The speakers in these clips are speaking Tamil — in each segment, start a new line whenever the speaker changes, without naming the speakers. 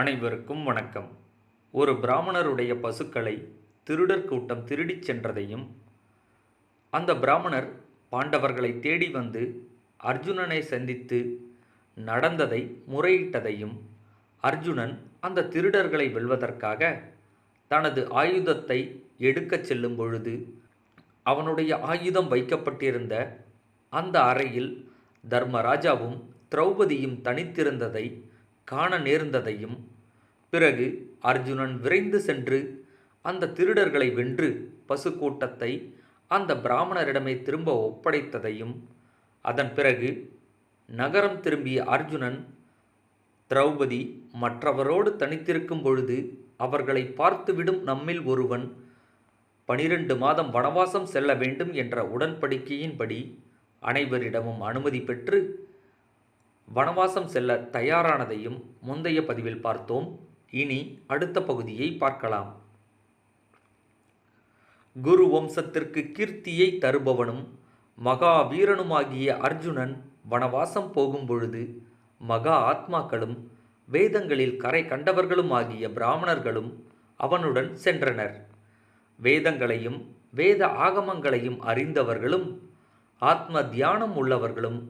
அனைவருக்கும் வணக்கம். ஒரு பிராமணருடைய பசுக்களை திருடர் கூட்டம் திருடிச் சென்றதையும், அந்த பிராமணர் பாண்டவர்களை தேடி வந்து அர்ஜுனனை சந்தித்து நடந்ததை முறையிட்டதையும், அர்ஜுனன் அந்த திருடர்களை வெல்வதற்காக தனது ஆயுதத்தை எடுக்கச் செல்லும் பொழுது அவனுடைய ஆயுதம் வைக்கப்பட்டிருந்த அந்த அறையில் தர்மராஜாவும் திரௌபதியும் தனித்திருந்ததை காண நேர்ந்ததையும், பிறகு அர்ஜுனன் விரைந்து சென்று அந்த திருடர்களை வென்று பசுக்கூட்டத்தை அந்த பிராமணரிடமே திரும்ப ஒப்படைத்ததையும், அதன் பிறகு நகரம் திரும்பிய அர்ஜுனன் திரௌபதி மற்றவரோடு தனித்திருக்கும் பொழுது அவர்களை பார்த்துவிடும் நம்மில் ஒருவன் 12 மாதம் வனவாசம் செல்ல வேண்டும் என்ற உடன்படிக்கையின்படி அனைவரிடமும் அனுமதி பெற்று வனவாசம் செல்ல தயாரானதையும் முந்தைய பதிவில் பார்த்தோம். இனி அடுத்த பகுதியை பார்க்கலாம். குரு வம்சத்திற்கு கீர்த்தியை தருபவனும் மகா வீரனுமாகிய அர்ஜுனன் வனவாசம் போகும் பொழுது மகா ஆத்மாக்களும் வேதங்களில் கரை கண்டவர்களுமாகிய பிராமணர்களும் அவனுடன் சென்றனர். வேதங்களையும் வேத ஆகமங்களையும் அறிந்தவர்களும் ஆத்ம தியானம் உள்ளவர்களும்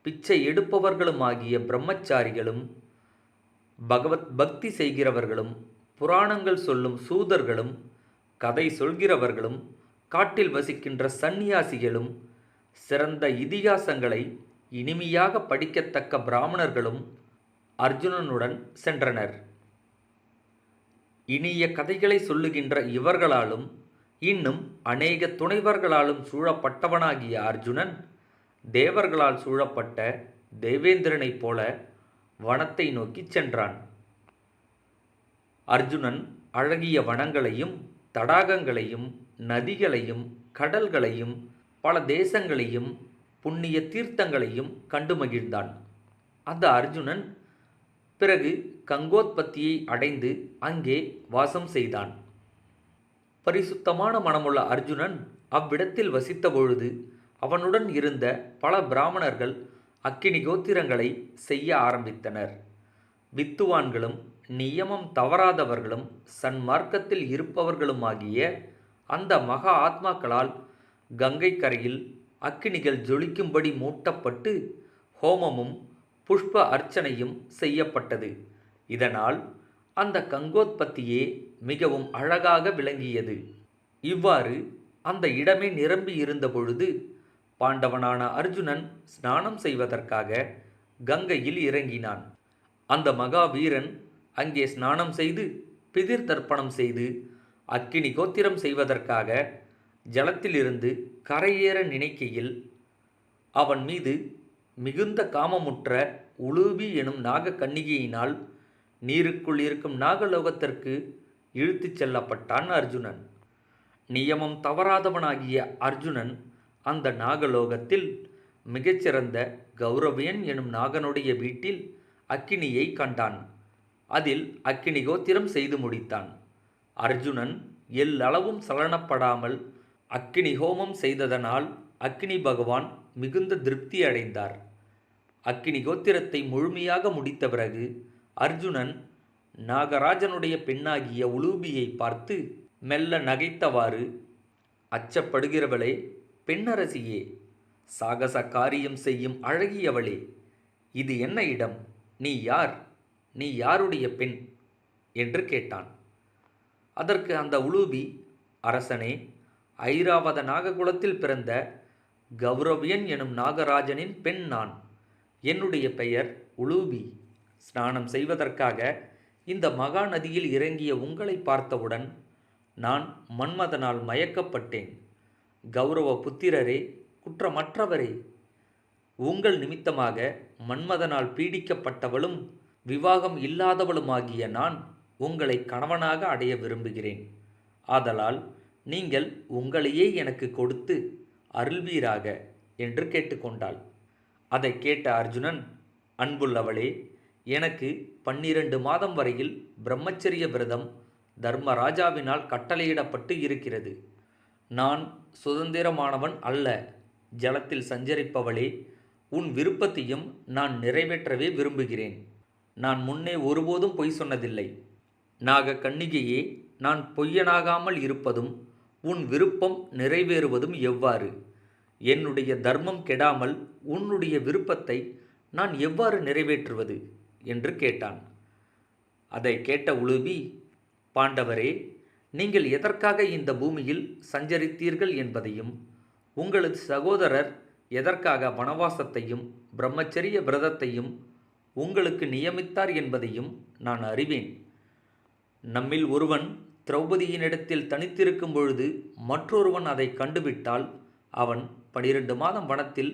பிச்சை எடுப்பவர்களுமாகிய பிரம்மச்சாரிகளும் பகவத் பக்தி செய்கிறவர்களும் புராணங்கள் சொல்லும் சூதர்களும் கதை சொல்கிறவர்களும் காட்டில் வசிக்கின்ற சந்நியாசிகளும் சிறந்த இதிகாசங்களை இனிமையாக படிக்கத்தக்க பிராமணர்களும் அர்ஜுனனுடன் சென்றனர். இனிய கதைகளை சொல்லுகின்ற இவர்களாலும் இன்னும் அநேக துணைவர்களாலும் சூழப்பட்டவனாகிய அர்ஜுனன் தேவர்களால் சூழப்பட்ட தேவேந்திரனைப் போல வனத்தை நோக்கி சென்றான். அர்ஜுனன் அழகிய வனங்களையும் தடாகங்களையும் நதிகளையும் கடல்களையும் பல தேசங்களையும் புண்ணிய தீர்த்தங்களையும் கண்டு மகிழ்ந்தான். அந்த அர்ஜுனன் பிறகு கங்கோத்பத்தியை அடைந்து அங்கே வாசம் செய்தான். பரிசுத்தமான மனமுள்ள அர்ஜுனன் அவ்விடத்தில் வசித்த பொழுது அவனுடன் இருந்த பல பிராமணர்கள் அக்கினி கோத்திரங்களை செய்ய ஆரம்பித்தனர். வித்துவான்களும் நியமம் தவறாதவர்களும் சன்மார்க்கத்தில் இருப்பவர்களுமாகிய அந்த மகா ஆத்மாக்களால் கங்கை கரையில் அக்கினிகள் ஜொலிக்கும்படி மூட்டப்பட்டு ஹோமமும் புஷ்ப அர்ச்சனையும் செய்யப்பட்டது. இதனால் அந்த கங்கோத்பத்தியே மிகவும் அழகாக விளங்கியது. இவ்வாறு அந்த இடமே நிரம்பி இருந்த பொழுது பாண்டவனான அர்ஜுனன் ஸ்நானம் செய்வதற்காக கங்கையில் இறங்கினான். அந்த மகாவீரன் அங்கே ஸ்நானம் செய்து பிதிர் தர்ப்பணம் செய்து அக்கினி கோத்திரம் செய்வதற்காக ஜலத்திலிருந்து கரையேற நினைக்கையில் அவன் மீது மிகுந்த காமமுற்ற உலூபி எனும் நாக கன்னிகையினால் நீருக்குள் இருக்கும் நாகலோகத்திற்கு இழுத்துச் செல்லப்பட்டான் அர்ஜுனன். நியமம் தவறாதவனாகிய அர்ஜுனன் அந்த நாகலோகத்தில் மிகச்சிறந்த கௌரவியன் எனும் நாகனுடைய வீட்டில் அக்கினியை கண்டான். அதில் அக்கினி கோத்திரம் செய்து முடித்தான். அர்ஜுனன் எல்லளவும் சலனப்படாமல் அக்கினி ஹோமம் செய்ததனால் அக்கினி பகவான் மிகுந்த திருப்தி அடைந்தார். அக்கினி கோத்திரத்தை முழுமையாக முடித்த பிறகு அர்ஜுனன் நாகராஜனுடைய பெண்ணாகிய உலூபியை பார்த்து மெல்ல நகைத்தவாறு, அச்சப்படுகிறவளே, பெண்ணரசியே, சாகச காரியம் செய்யும் அழகியவளே, இது என்ன இடம்? நீ யார்? நீ யாருடைய பெண் என்று கேட்டான். அதற்கு அந்த உலூபி, அரசனே, ஐராவத நாககுலத்தில் பிறந்த கௌரவியன் எனும் நாகராஜனின் பெண் நான். என்னுடைய பெயர் உலூபி. ஸ்நானம் செய்வதற்காக இந்த மகா நதியில் இறங்கிய உங்களை பார்த்தவுடன் நான் மன்மதனால் மயக்கப்பட்டேன். கௌரவ புத்திரரே, குற்றமற்றவரே, உங்கள் நிமித்தமாக மன்மதனால் பீடிக்கப்பட்டவளும் விவாகம் இல்லாதவளுமாகிய நான் உங்களை கணவனாக அடைய விரும்புகிறேன். ஆதலால் நீங்கள் உங்களையே எனக்கு கொடுத்து அருள்வீராக என்று கேட்டுக்கொண்டாள். அதை கேட்ட அர்ஜுனன், அன்புள்ளவளே, எனக்கு 12 மாதம் வரையில் பிரம்மச்சரிய விரதம் தர்மராஜாவினால் கட்டளையிடப்பட்டு இருக்கிறது. நான் சுதந்திரமானவன் அல்ல. ஜலத்தில் சஞ்சரிப்பவளே, உன் விருப்பத்தையும் நான் நிறைவேற்றவே விரும்புகிறேன். நான் முன்னே ஒருபோதும் பொய் சொன்னதில்லை. நாக கன்னிகையே, நான் பொய்யனாகாமல் இருப்பதும் உன் விருப்பம் நிறைவேறுவதும் எவ்வாறு? என்னுடைய தர்மம் கெடாமல் உன்னுடைய விருப்பத்தை நான் எவ்வாறு நிறைவேற்றுவது என்று கேட்டான். அதை கேட்ட உலுபி, பாண்டவரே, நீங்கள் எதற்காக இந்த பூமியில் சஞ்சரித்தீர்கள் என்பதையும் உங்களது சகோதரர் எதற்காக வனவாசத்தையும் பிரம்மச்சரிய விரதத்தையும் உங்களுக்கு நியமித்தார் என்பதையும் நான் அறிவேன். நம்மில் ஒருவன் திரௌபதியினிடத்தில் தனித்திருக்கும் பொழுது மற்றொருவன் அதை கண்டுவிட்டால் அவன் 12 மாதம் வனத்தில்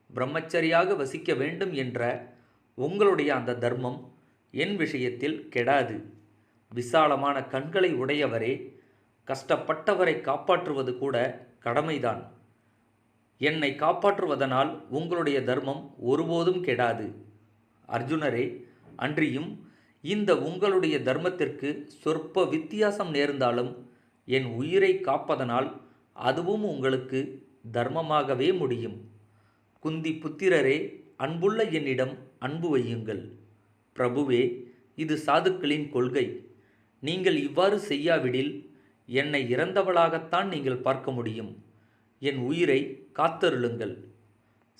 பிரம்மச்சரியாக வசிக்க வேண்டும் என்ற உங்களுடைய அந்த தர்மம் என் விஷயத்தில் கெடாது. விசாலமான கண்களை உடையவரே, கஷ்டப்பட்டவரை காப்பாற்றுவது கூட கடமைதான். என்னை காப்பாற்றுவதனால் உங்களுடைய தர்மம் ஒருபோதும் கெடாது. அர்ஜுனரே, அன்றியும் இந்த உங்களுடைய தர்மத்திற்கு சொற்ப வித்தியாசம் நேர்ந்தாலும் என் உயிரை காப்பதனால் அதுவும் உங்களுக்கு தர்மமாகவே முடியும். குந்தி புத்திரரே, அன்புள்ள என்னிடம் அன்பு வையுங்கள். பிரபுவே, இது சாதுக்களின் கொள்கை. நீங்கள் இவ்வாறு செய்யாவிடில் என்னை இறந்தவளாகத்தான் நீங்கள் பார்க்க முடியும். என் உயிரை காத்தருளுங்கள்.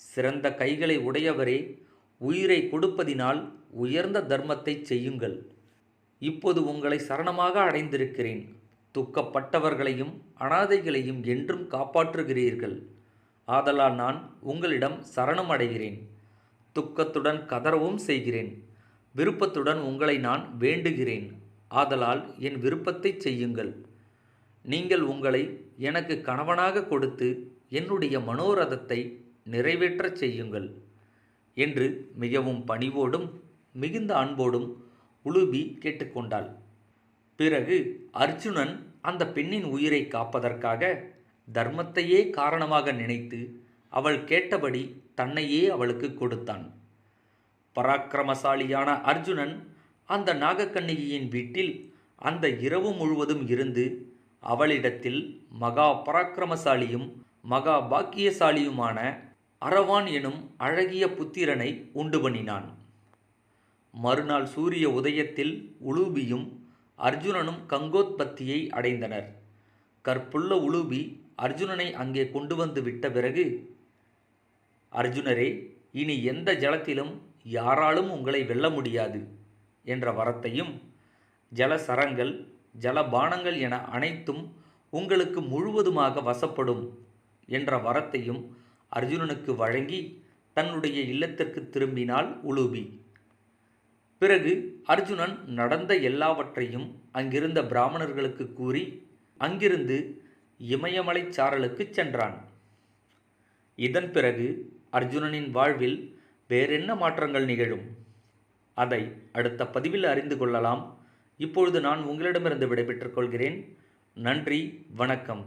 சிறந்த கைகளை உடையவரே, உயிரை கொடுப்பதினால் உயர்ந்த தர்மத்தை செய்யுங்கள். இப்போது உங்களை சரணமாக அடைந்திருக்கிறேன். துக்கப்பட்டவர்களையும் அனாதைகளையும் என்றும் காப்பாற்றுகிறீர்கள். ஆதலால் நான் உங்களிடம் சரணம் அடைகிறேன். துக்கத்துடன் கதறவும் செய்கிறேன். விருப்பத்துடன் உங்களை நான் வேண்டுகிறேன். ஆதலால் என் விருப்பத்தை செய்யுங்கள். நீங்கள் உங்களை எனக்கு கணவனாக கொடுத்து என்னுடைய மனோரதத்தை நிறைவேற்றச் செய்யுங்கள் என்று மிகவும் பணிவோடும் மிகுந்த அன்போடும் உலுபி கேட்டுக்கொண்டாள். பிறகு அர்ஜுனன் அந்த பெண்ணின் உயிரை காப்பதற்காக தர்மத்தையே காரணமாக நினைத்து அவள் கேட்டபடி தன்னையே அவளுக்கு கொடுத்தான். பராக்கிரமசாலியான அர்ஜுனன் அந்த நாகக்கன்னிகையின் வீட்டில் அந்த இரவு முழுவதும் இருந்து அவளிடத்தில் மகா பராக்கிரமசாலியும் மகா பாக்கியசாலியுமான அரவான் எனும் அழகிய புத்திரனை உண்டு பண்ணினான். மறுநாள் சூரிய உதயத்தில் உலுபியும் அர்ஜுனனும் கங்கோத்பத்தியை அடைந்தனர். கற்புள்ள உலுபி அர்ஜுனனை அங்கே கொண்டு வந்து விட்ட பிறகு, அர்ஜுனரே, இனி எந்த ஜலத்திலும் யாராலும் உங்களை வெல்ல முடியாது என்ற வரத்தையும், ஜலசரங்கள் ஜலபானங்கள் என அனைத்தும் உங்களுக்கு முழுவதுமாக வசப்படும் என்ற வரத்தையும் அர்ஜுனனுக்கு வழங்கி தன்னுடைய இல்லத்திற்கு திரும்பினாள் உலுபி. பிறகு அர்ஜுனன் நடந்த எல்லாவற்றையும் அங்கிருந்த பிராமணர்களுக்கு கூறி அங்கிருந்து இமயமலை சாரலுக்கு சென்றான். இதன் பிறகு அர்ஜுனனின் வாழ்வில் வேறென்ன மாற்றங்கள் நிகழும்? அதை அடுத்த பதிவில் அறிந்து கொள்ளலாம். இப்பொழுது நான் உங்களிடமிருந்து விடைபெற்றுக் கொள்கிறேன். நன்றி, வணக்கம்.